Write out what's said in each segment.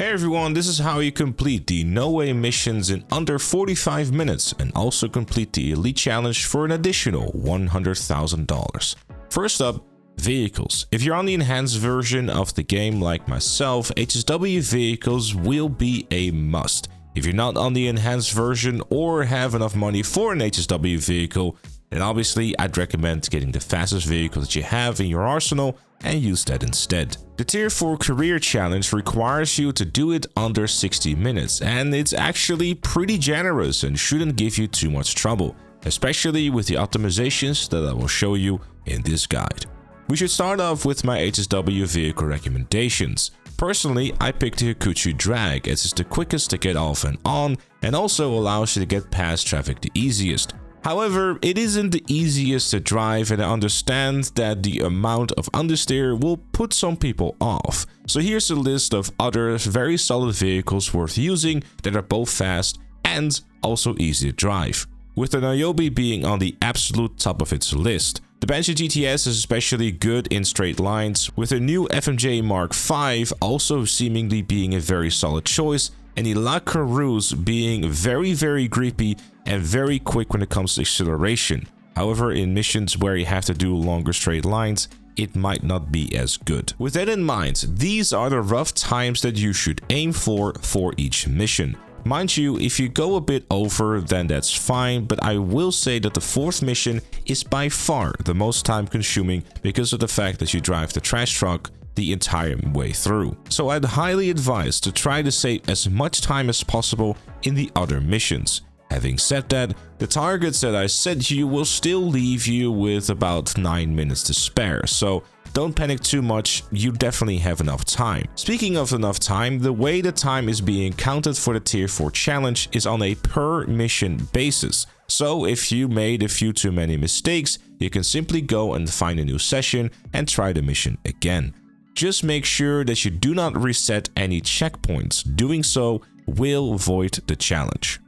Hey everyone, this is how you complete the KnoWay missions in under 45 minutes and also complete the Elite Challenge for an additional $100,000. First up, vehicles. If you're on the enhanced version of the game like myself, HSW vehicles will be a must. If you're not on the enhanced version or have enough money for an HSW vehicle, then obviously I'd recommend getting the fastest vehicle that you have in your arsenal and use that instead. The Tier 4 Career Challenge requires you to do it under 60 minutes, and it's actually pretty generous and shouldn't give you too much trouble, especially with the optimizations that I will show you in this guide. We should start off with my HSW vehicle recommendations. Personally, I picked the Hikuchi Drag as it's the quickest to get off and on, and also allows you to get past traffic the easiest. However, it isn't the easiest to drive, and I understand that the amount of understeer will put some people off. So here's a list of other very solid vehicles worth using that are both fast and also easy to drive, with the Niobe being on the absolute top of its list. The Banshee GTS is especially good in straight lines, with the new FMJ Mark V also seemingly being a very solid choice, and the La Carouse being very creepy and very quick when it comes to acceleration. However, in missions where you have to do longer straight lines, it might not be as good. With that in mind, these are the rough times that you should aim for each mission. Mind you, if you go a bit over, then that's fine, but I will say that the fourth mission is by far the most time consuming because of the fact that you drive the trash truck the entire way through. So I'd highly advise to try to save as much time as possible in the other missions. Having said that, the targets that I set you will still leave you with about 9 minutes to spare, so don't panic too much, you definitely have enough time. Speaking of enough time, the way the time is being counted for the Tier 4 challenge is on a per mission basis. So if you made a few too many mistakes, you can simply go and find a new session and try the mission again. Just make sure that you do not reset any checkpoints. Doing so will void the challenge.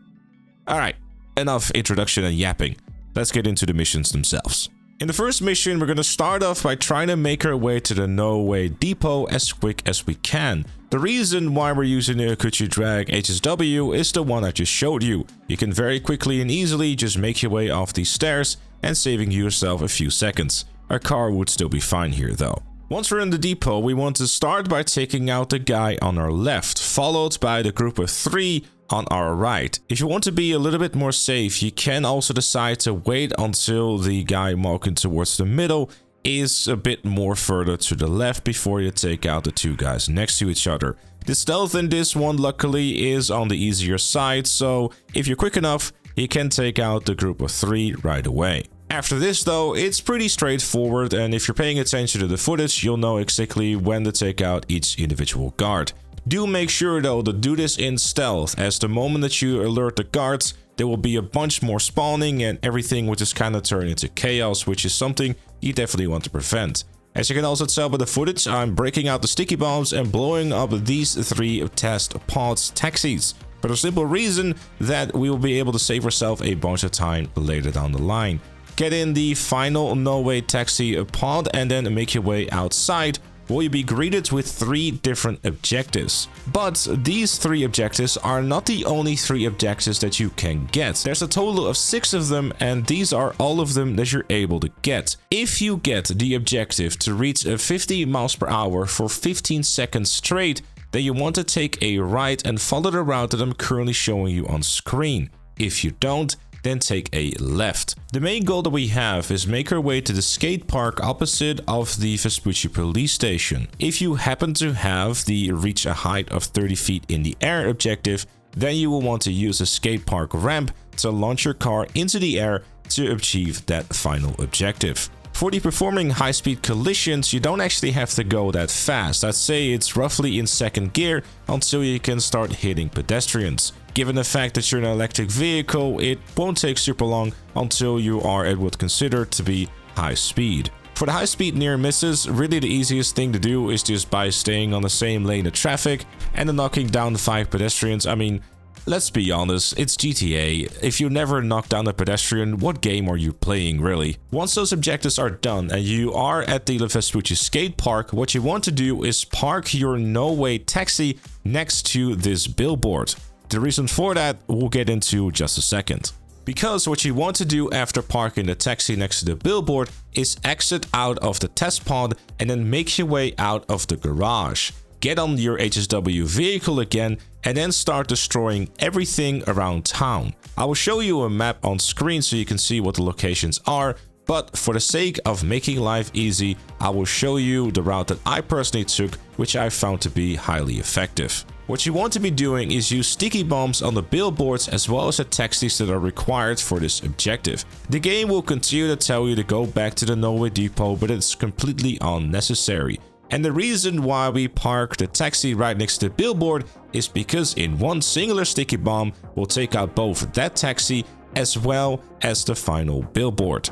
Alright, enough introduction and yapping. Let's get into the missions themselves. In the first mission, we're going to start off by trying to make our way to the KnoWay depot as quick as we can. The reason why we're using the Hikuchi Drag HSW is the one I just showed you. You can very quickly and easily just make your way off these stairs and saving yourself a few seconds. Our car would still be fine here though. Once we're in the depot, we want to start by taking out the guy on our left, followed by the group of 3 on our right. If you want to be a little bit more safe, you can also decide to wait until the guy walking towards the middle is a bit more further to the left before you take out the 2 guys next to each other. The stealth in this one luckily is on the easier side, so if you're quick enough, you can take out the group of 3 right away. After this though, it's pretty straightforward, and if you're paying attention to the footage, you'll know exactly when to take out each individual guard. Do make sure though to do this in stealth, as the moment that you alert the guards, there will be a bunch more spawning and everything will just kind of turn into chaos, which is something you definitely want to prevent. As you can also tell by the footage, I'm breaking out the sticky bombs and blowing up these 3 test pods taxis, for the simple reason that we will be able to save ourselves a bunch of time later down the line. Get in the final KnoWay taxi pod and then make your way outside, where you'll be greeted with 3 different objectives. But these 3 objectives are not the only 3 objectives that you can get. There's a total of 6 of them, and these are all of them that you're able to get. If you get the objective to reach 50 miles per hour for 15 seconds straight, then you want to take a right and follow the route that I'm currently showing you on screen. If you don't, then take a left. The main goal that we have is make our way to the skate park opposite of the Vespucci police station. If you happen to have the reach a height of 30 feet in the air objective, then you will want to use a skate park ramp to launch your car into the air to achieve that final objective. For the performing high-speed collisions, you don't actually have to go that fast. I'd say it's roughly in second gear until you can start hitting pedestrians. Given the fact that you're an electric vehicle, it won't take super long until you are at what considered to be high speed. For the high speed near misses, really the easiest thing to do is just by staying on the same lane of traffic and then knocking down 5 pedestrians. I mean, Let's be honest, it's GTA. If you never knock down a pedestrian, what game are you playing really? Once those objectives are done and you are at the Vespucci skate park, what you want to do is park your KnoWay taxi next to this billboard. The reason for that we'll get into just a second. Because what you want to do after parking the taxi next to the billboard is exit out of the test pod and then make your way out of the garage. Get on your HSW vehicle again and then start destroying everything around town. I will show you a map on screen so you can see what the locations are, but for the sake of making life easy, I will show you the route that I personally took, which I found to be highly effective. What you want to be doing is use sticky bombs on the billboards as well as the taxis that are required for this objective. The game will continue to tell you to go back to the KnoWay depot, but it's completely unnecessary. And the reason why we park the taxi right next to the billboard is because in one singular sticky bomb will take out both that taxi as well as the final billboard.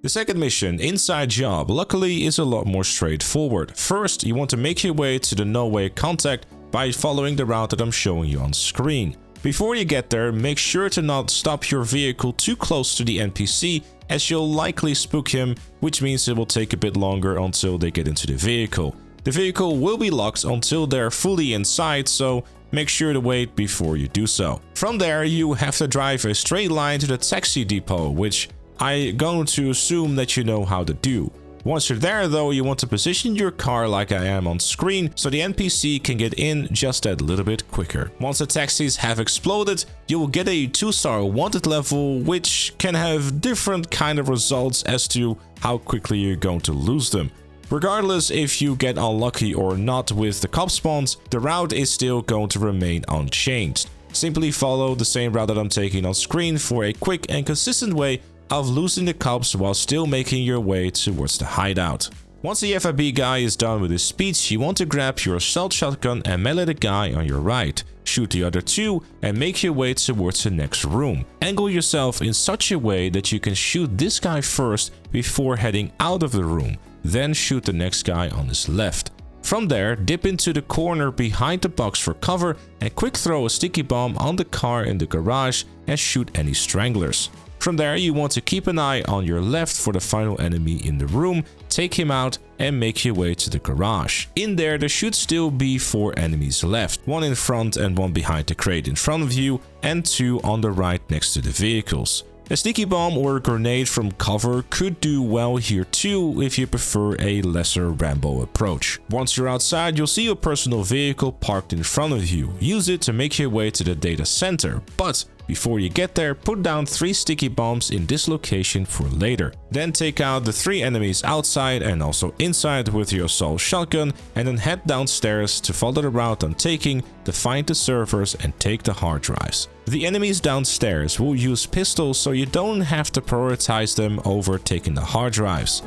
The second mission, Inside Job, luckily is a lot more straightforward. First, you want to make your way to the KnoWay contact by following the route that I'm showing you on screen. Before you get there, make sure to not stop your vehicle too close to the NPC as you'll likely spook him, which means it will take a bit longer until they get into the vehicle. The vehicle will be locked until they're fully inside, so make sure to wait before you do so. From there, you have to drive a straight line to the taxi depot, which I'm going to assume that you know how to do. Once you're there though, you want to position your car like I am on screen so the NPC can get in just that little bit quicker. Once the taxis have exploded, you will get a 2-star wanted level, which can have different kind of results as to how quickly you're going to lose them. Regardless if you get unlucky or not with the cop spawns, the route is still going to remain unchanged. Simply follow the same route that I'm taking on screen for a quick and consistent way of losing the cops while still making your way towards the hideout. Once the FIB guy is done with his speech, you want to grab your assault shotgun and melee the guy on your right, shoot the other two and make your way towards the next room. Angle yourself in such a way that you can shoot this guy first before heading out of the room, then shoot the next guy on his left. From there, dip into the corner behind the box for cover and quick throw a sticky bomb on the car in the garage and shoot any stranglers. From there, you want to keep an eye on your left for the final enemy in the room, take him out and make your way to the garage. In there should still be 4 enemies left, 1 in front and 1 behind the crate in front of you and 2 on the right next to the vehicles. A sticky bomb or a grenade from cover could do well here too if you prefer a lesser Rambo approach. Once you're outside, you'll see your personal vehicle parked in front of you. Use it to make your way to the data center, but before you get there, put down 3 sticky bombs in this location for later. Then take out the 3 enemies outside and also inside with your assault shotgun and then head downstairs to follow the route I'm taking to find the servers and take the hard drives. The enemies downstairs will use pistols, so you don't have to prioritize them over taking the hard drives.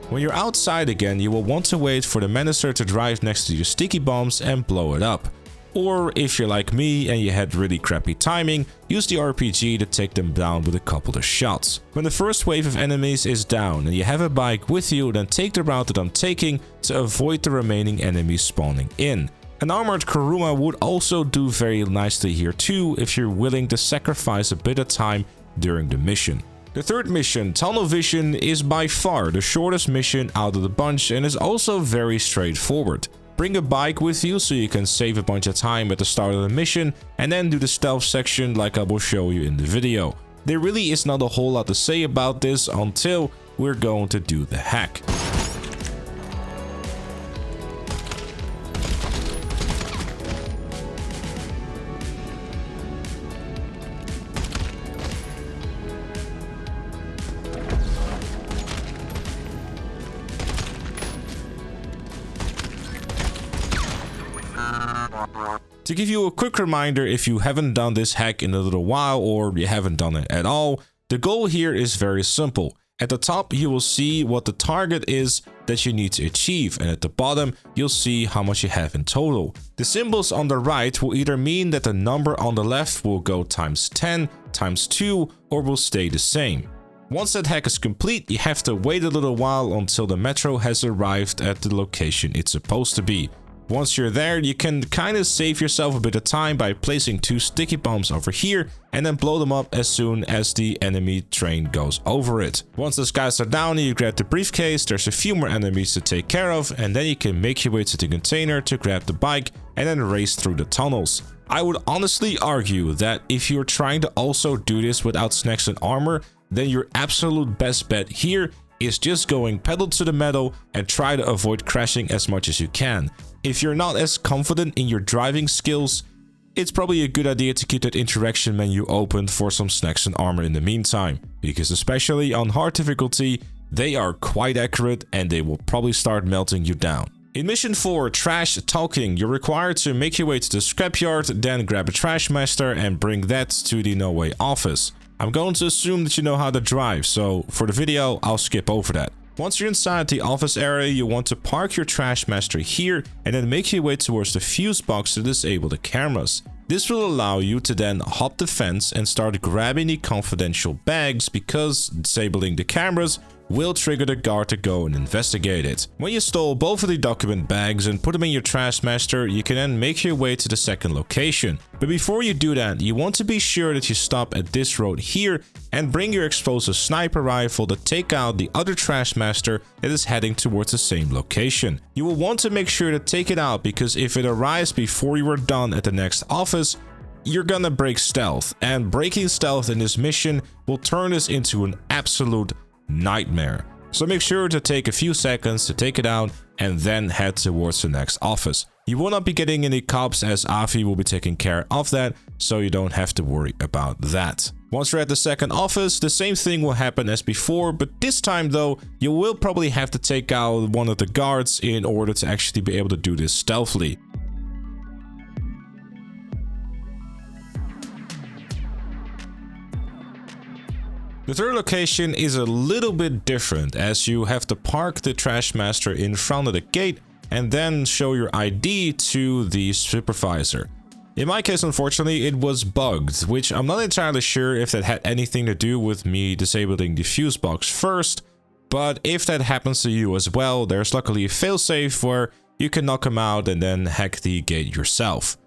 When you're outside again, you will want to wait for the Menacer to drive next to your sticky bombs and blow it up. Or if you're like me and you had really crappy timing, use the RPG to take them down with a couple of shots. When the first wave of enemies is down and you have a bike with you, then take the route that I'm taking to avoid the remaining enemies spawning in. An armored Kuruma would also do very nicely here too if you're willing to sacrifice a bit of time during the mission. The third mission, Tunnel Vision, is by far the shortest mission out of the bunch and is also very straightforward. Bring a bike with you so you can save a bunch of time at the start of the mission and then do the stealth section like I will show you in the video. There really is not a whole lot to say about this until we're going to do the hack. To give you a quick reminder, if you haven't done this hack in a little while or you haven't done it at all, the goal here is very simple. At the top you will see what the target is that you need to achieve, and at the bottom you'll see how much you have in total. The symbols on the right will either mean that the number on the left will go times 10, times 2, or will stay the same. Once that hack is complete, you have to wait a little while until the metro has arrived at the location it's supposed to be. Once you're there, you can kind of save yourself a bit of time by placing 2 sticky bombs over here and then blow them up as soon as the enemy train goes over it. Once those guys are down, you grab the briefcase, there's a few more enemies to take care of, and then you can make your way to the container to grab the bike and then race through the tunnels. I would honestly argue that if you're trying to also do this without snacks and armor, then your absolute best bet here is just going pedal to the metal and try to avoid crashing as much as you can. If you're not as confident in your driving skills, it's probably a good idea to keep that interaction menu open for some snacks and armor in the meantime, because especially on hard difficulty, they are quite accurate and they will probably start melting you down. In mission 4, Trash Talking, you're required to make your way to the scrapyard, then grab a trash master and bring that to the KnoWay office. I'm going to assume that you know how to drive, so for the video, I'll skip over that. Once you're inside the office area, you want to park your trash master here and then make your way towards the fuse box to disable the cameras. This will allow you to then hop the fence and start grabbing the confidential bags, because disabling the cameras will trigger the guard to go and investigate it. When you stole both of the document bags and put them in your trash master, you can then make your way to the second location. But before you do that, you want to be sure that you stop at this road here and bring your explosive sniper rifle to take out the other trash master that is heading towards the same location. You will want to make sure to take it out, because if it arrives before you are done at the next office, you're gonna break stealth, and breaking stealth in this mission will turn this into an absolute nightmare. So make sure to take a few seconds to take it out and then head towards the next office. You will not be getting any cops, as Avi will be taking care of that, so you don't have to worry about that. Once you're at the second office, the same thing will happen as before, but this time though, you will probably have to take out one of the guards in order to actually be able to do this stealthily. The third location is a little bit different, as you have to park the trash master in front of the gate and then show your ID to the supervisor. In my case, unfortunately, it was bugged, which I'm not entirely sure if that had anything to do with me disabling the fuse box first, but if that happens to you as well, there's luckily a failsafe where you can knock him out and then hack the gate yourself.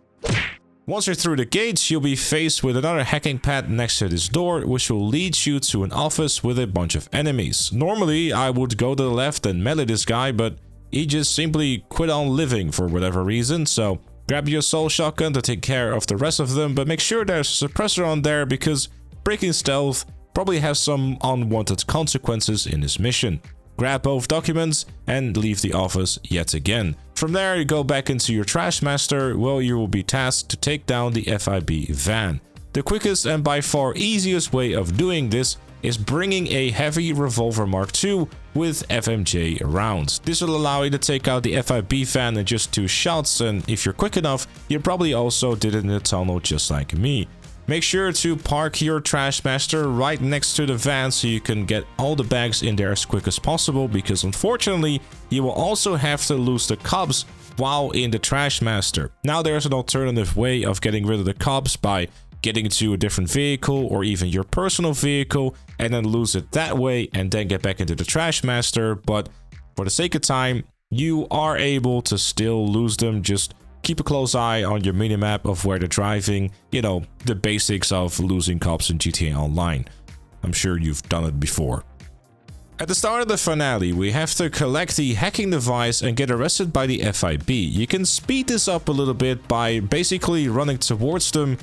Once you're through the gates, you'll be faced with another hacking pad next to this door, which will lead you to an office with a bunch of enemies. Normally, I would go to the left and melee this guy, but he just simply quit on living for whatever reason, so grab your assault shotgun to take care of the rest of them, but make sure there's a suppressor on there, because breaking stealth probably has some unwanted consequences in this mission. Grab both documents and leave the office yet again. From there, you go back into your trash master, where you will be tasked to take down the FIB van. The quickest and by far easiest way of doing this is bringing a heavy revolver Mark II with FMJ rounds. This will allow you to take out the FIB van in just 2 shots, and if you're quick enough, you probably also did it in the tunnel just like me. Make sure to park your trash master right next to the van so you can get all the bags in there as quick as possible, because unfortunately you will also have to lose the cops while in the Trash Master. Now there's an alternative way of getting rid of the cops by getting to a different vehicle or even your personal vehicle and then lose it that way and then get back into the Trash Master, but for the sake of time, you are able to still lose them. Just keep a close eye on your minimap of where they're driving, you know, the basics of losing cops in GTA Online. I'm sure you've done it before. At the start of the finale, we have to collect the hacking device and get arrested by the FIB. You can speed this up a little bit by basically running towards them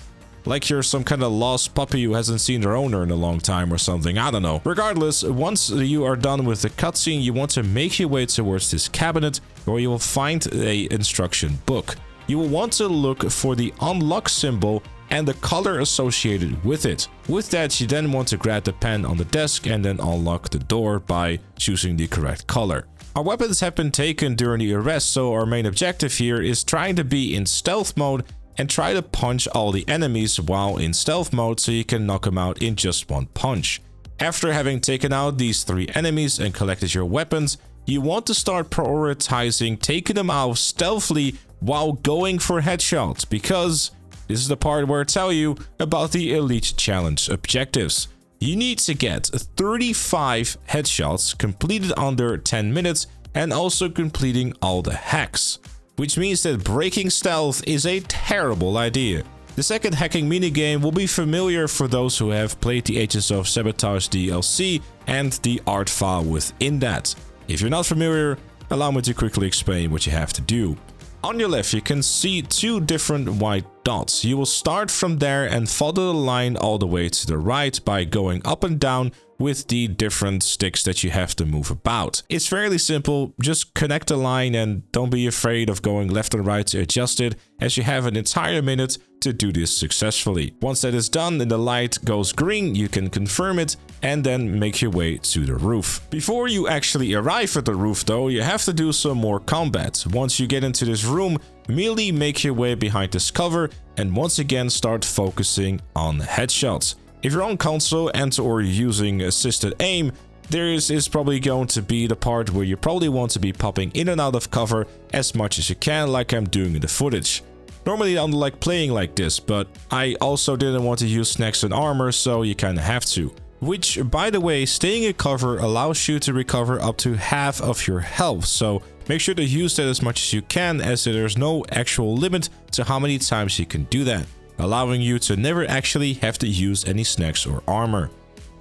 like you're some kind of lost puppy who hasn't seen their owner in a long time or something, I don't know. Regardless, once you are done with the cutscene, you want to make your way towards this cabinet where you will find a instruction book. You will want to look for the unlock symbol and the color associated with it. With that, you then want to grab the pen on the desk and then unlock the door by choosing the correct color. Our weapons have been taken during the arrest, so our main objective here is trying to be in stealth mode and try to punch all the enemies while in stealth mode so you can knock them out in just one punch. After having taken out these 3 enemies and collected your weapons, you want to start prioritizing taking them out stealthily while going for headshots, because this is the part where I tell you about the Elite Challenge objectives. You need to get 35 headshots completed under 10 minutes and also completing all the hacks, which means that breaking stealth is a terrible idea. The second hacking minigame will be familiar for those who have played the Agents of Sabotage DLC and the art file within that. If you're not familiar, allow me to quickly explain what you have to do. On your left, you can see 2 different white dots. You will start from there and follow the line all the way to the right by going up and down with the different sticks that you have to move about. It's fairly simple, just connect the line and don't be afraid of going left and right to adjust it, as you have an entire minute to do this successfully. Once that is done and the light goes green, you can confirm it and then make your way to the roof. Before you actually arrive at the roof though, you have to do some more combat. Once you get into this room, immediately make your way behind this cover and once again start focusing on headshots. If you're on console and or using assisted aim, there is probably going to be the part where you probably want to be popping in and out of cover as much as you can, like I'm doing in the footage. Normally I don't like playing like this, but I also didn't want to use snacks and armor, so you kinda have to. Which, by the way, staying in cover allows you to recover up to half of your health, so make sure to use that as much as you can, as there's no actual limit to how many times you can do that, allowing you to never actually have to use any snacks or armor.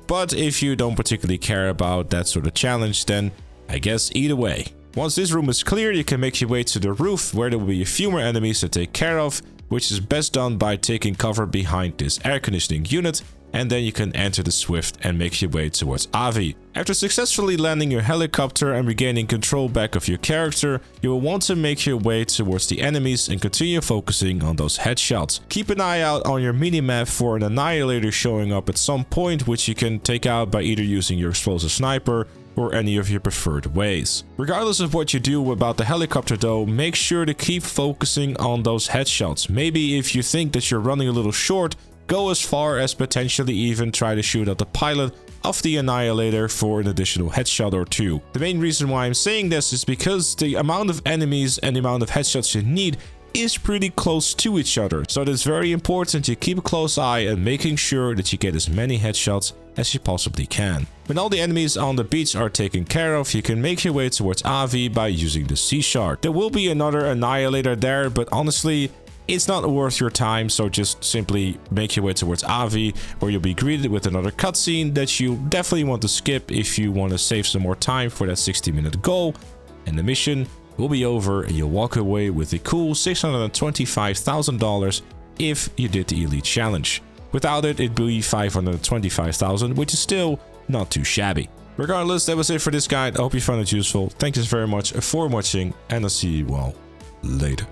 But if you don't particularly care about that sort of challenge, then I guess either way. Once this room is clear, you can make your way to the roof where there will be a few more enemies to take care of, which is best done by taking cover behind this air conditioning unit, and then you can enter the Swift and make your way towards Avi. After successfully landing your helicopter and regaining control back of your character, you will want to make your way towards the enemies and continue focusing on those headshots. Keep an eye out on your minimap for an annihilator showing up at some point, which you can take out by either using your explosive sniper or any of your preferred ways. Regardless of what you do about the helicopter though, make sure to keep focusing on those headshots. Maybe if you think that you're running a little short, go as far as potentially even try to shoot at the pilot of the annihilator for an additional headshot or 2. The main reason why I'm saying this is because the amount of enemies and the amount of headshots you need is pretty close to each other, so it is very important to keep a close eye and making sure that you get as many headshots as you possibly can. When all the enemies on the beach are taken care of, you can make your way towards Avi by using the sea shark. There will be another annihilator there, but honestly, it's not worth your time, so just simply make your way towards Avi, where you'll be greeted with another cutscene that you definitely want to skip if you want to save some more time for that 60-minute goal, and the mission will be over and you'll walk away with a cool $625,000 if you did the Elite Challenge. Without it, it'd be $525,000, which is still not too shabby. Regardless, that was it for this guide. I hope you found it useful. Thank you very much for watching, and I'll see you all later.